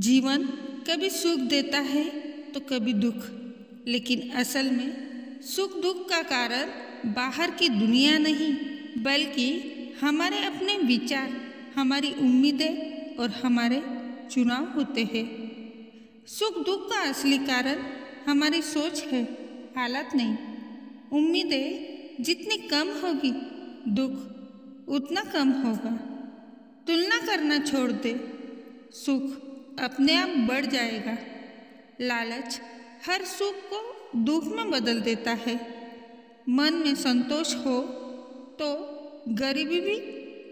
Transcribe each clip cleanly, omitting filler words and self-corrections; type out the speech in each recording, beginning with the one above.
जीवन कभी सुख देता है तो कभी दुख, लेकिन असल में सुख दुख का कारण बाहर की दुनिया नहीं बल्कि हमारे अपने विचार, हमारी उम्मीदें और हमारे चुनाव होते हैं। सुख दुख का असली कारण हमारी सोच है, हालत नहीं। उम्मीदें जितनी कम होगी दुख उतना कम होगा। तुलना करना छोड़ दे, सुख अपने आप बढ़ जाएगा। लालच हर सुख को दुख में बदल देता है। मन में संतोष हो तो गरीबी भी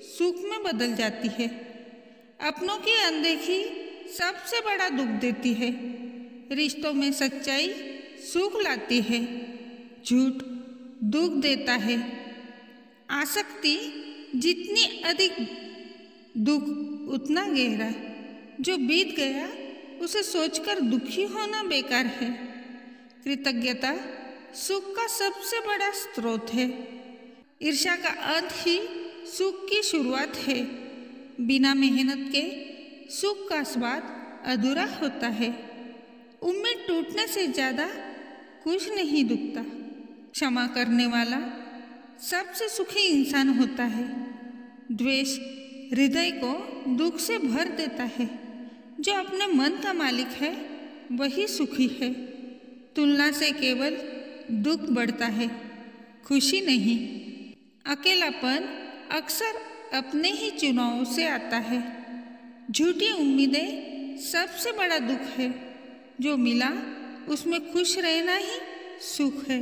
सुख में बदल जाती है। अपनों की अनदेखी सबसे बड़ा दुख देती है। रिश्तों में सच्चाई सुख लाती है, झूठ दुख देता है। आसक्ति जितनी अधिक दुख उतना गहरा। जो बीत गया उसे सोचकर दुखी होना बेकार है। कृतज्ञता सुख का सबसे बड़ा स्रोत है। ईर्ष्या का अंत ही सुख की शुरुआत है। बिना मेहनत के सुख का स्वाद अधूरा होता है। उम्मीद टूटने से ज़्यादा कुछ नहीं दुखता। क्षमा करने वाला सबसे सुखी इंसान होता है। द्वेष हृदय को दुख से भर देता है। जो अपने मन का मालिक है वही सुखी है। तुलना से केवल दुख बढ़ता है, खुशी नहीं। अकेलापन अक्सर अपने ही चुनावों से आता है। झूठी उम्मीदें सबसे बड़ा दुख है। जो मिला उसमें खुश रहना ही सुख है।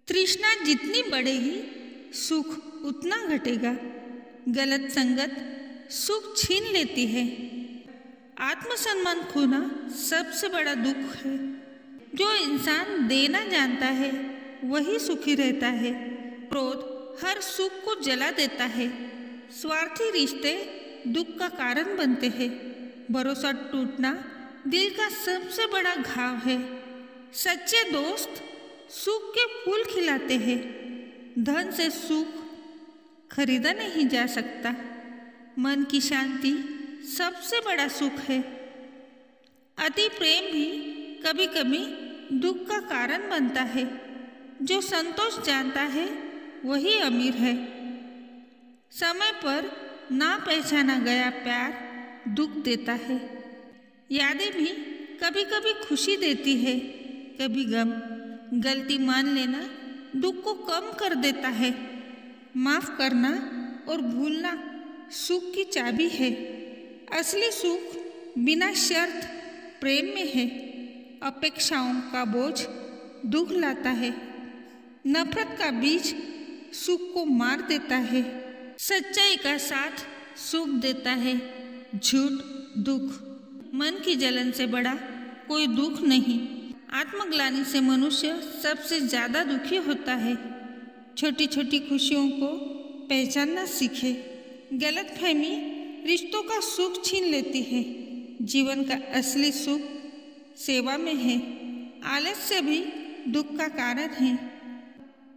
तृष्णा जितनी बढ़ेगी सुख उतना घटेगा। गलत संगत सुख छीन लेती है। आत्मसम्मान खोना सबसे बड़ा दुख है। जो इंसान देना जानता है वही सुखी रहता है। क्रोध हर सुख को जला देता है। स्वार्थी रिश्ते दुख का कारण बनते हैं। भरोसा टूटना दिल का सबसे बड़ा घाव है। सच्चे दोस्त सुख के फूल खिलाते हैं। धन से सुख खरीदा नहीं जा सकता। मन की शांति सबसे बड़ा सुख है। अति प्रेम भी कभी कभी दुख का कारण बनता है। जो संतोष जानता है वही अमीर है। समय पर ना पहचाना गया प्यार दुख देता है। यादें भी कभी कभी खुशी देती है, कभी गम। गलती मान लेना दुख को कम कर देता है। माफ करना और भूलना सुख की चाबी है। असली सुख बिना शर्त प्रेम में है। अपेक्षाओं का बोझ दुख लाता है। नफरत का बीज सुख को मार देता है। सच्चाई का साथ सुख देता है, झूठ दुख। मन की जलन से बड़ा कोई दुख नहीं। आत्मग्लानि से मनुष्य सबसे ज़्यादा दुखी होता है। छोटी छोटी खुशियों को पहचानना सीखे। गलतफहमी रिश्तों का सुख छीन लेती है। जीवन का असली सुख सेवा में है। आलस्य भी दुख का कारण है।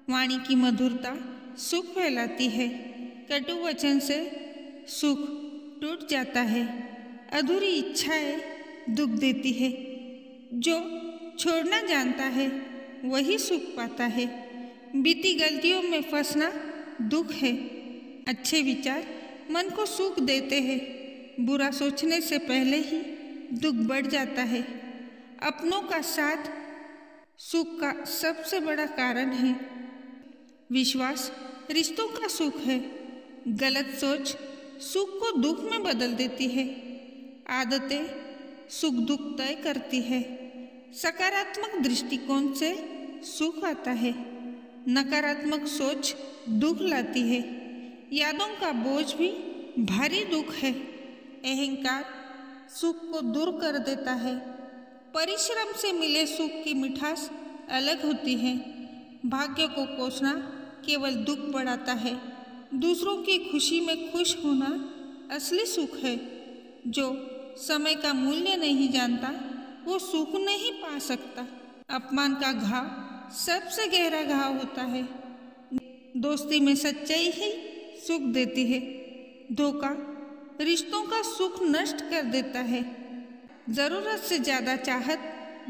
वाणी की मधुरता सुख फैलाती है। कटु वचन से सुख टूट जाता है। अधूरी इच्छाएं दुख देती है। जो छोड़ना जानता है वही सुख पाता है। बीती गलतियों में फंसना दुख है। अच्छे विचार मन को सुख देते हैं। बुरा सोचने से पहले ही दुख बढ़ जाता है। अपनों का साथ सुख का सबसे बड़ा कारण है। विश्वास रिश्तों का सुख है। गलत सोच सुख को दुख में बदल देती है। आदतें सुख दुख तय करती है। सकारात्मक दृष्टिकोण से सुख आता है। नकारात्मक सोच दुख लाती है। यादों का बोझ भी भारी दुख है। अहंकार सुख को दूर कर देता है। परिश्रम से मिले सुख की मिठास अलग होती है। भाग्य को कोसना केवल दुख बढ़ाता है। दूसरों की खुशी में खुश होना असली सुख है। जो समय का मूल्य नहीं जानता वो सुख नहीं पा सकता। अपमान का घाव सबसे गहरा घाव होता है। दोस्ती में सच्चाई ही सुख देती है। धोखा रिश्तों का सुख नष्ट कर देता है। ज़रूरत से ज़्यादा चाहत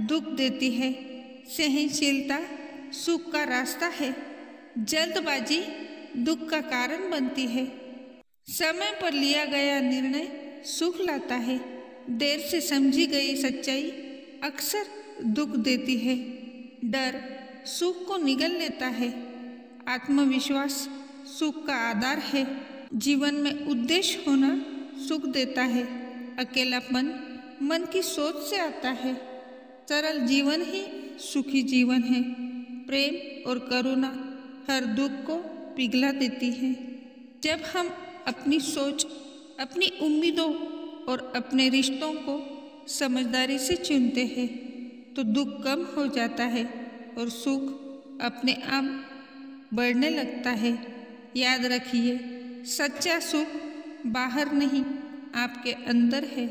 दुख देती है। सहनशीलता सुख का रास्ता है। जल्दबाजी दुख का कारण बनती है। समय पर लिया गया निर्णय सुख लाता है। देर से समझी गई सच्चाई अक्सर दुख देती है। डर सुख को निगल लेता है। आत्मविश्वास सुख का आधार है। जीवन में उद्देश्य होना सुख देता है। अकेलापन मन की सोच से आता है। सरल जीवन ही सुखी जीवन है। प्रेम और करुणा हर दुख को पिघला देती है। जब हम अपनी सोच, अपनी उम्मीदों और अपने रिश्तों को समझदारी से चुनते हैं तो दुख कम हो जाता है और सुख अपने आप बढ़ने लगता है। याद रखिए, सच्चा सुख बाहर नहीं, आपके अंदर है।